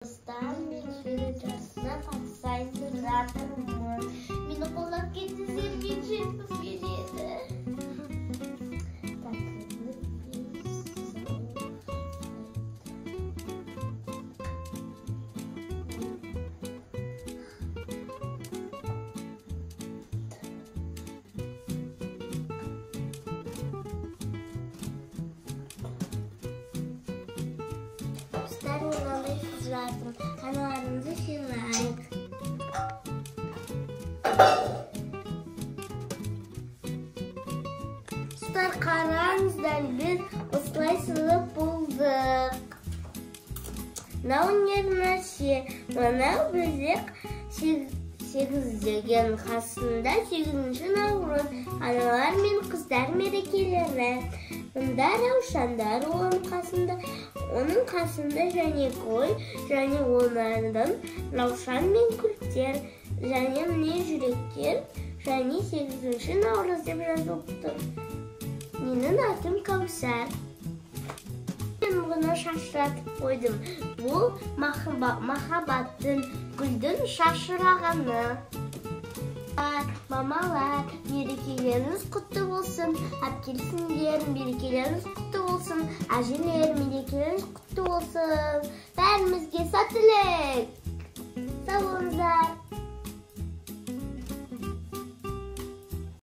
Мен жасына тапсайын жатырмын. Мені қолдап кетсеңдер жеткіз келеді. Dostlar, mынандай жаздым. Аналарыңызды сыйлайық. Dostlar, қараңыздар, біз осылай сыйлап болдық. Мынау не нәрсе? Мынау бөлек 8 деген қасында 8-ші наурыз аналар мен қыздар мерекелері. Мұнда раушандар оның қасында және қой, және олардың раушан мен күлтер, және міне жүректер, және 8-ші наурыз деп жазылып тұр. Менің атым Кәусар. Мен бұны шашыратып қойдым. Бұл махаббаттың, гүлдің шашырағаны. Мамалар, мерекелеріңіз құтты болсын. Әпкелісіңдер, мерекелеріңіз құтты болсын. Әжелер, мерекелеріңіз құтты болсын. Бәрімізге сәттілік. Сау болыңыздар.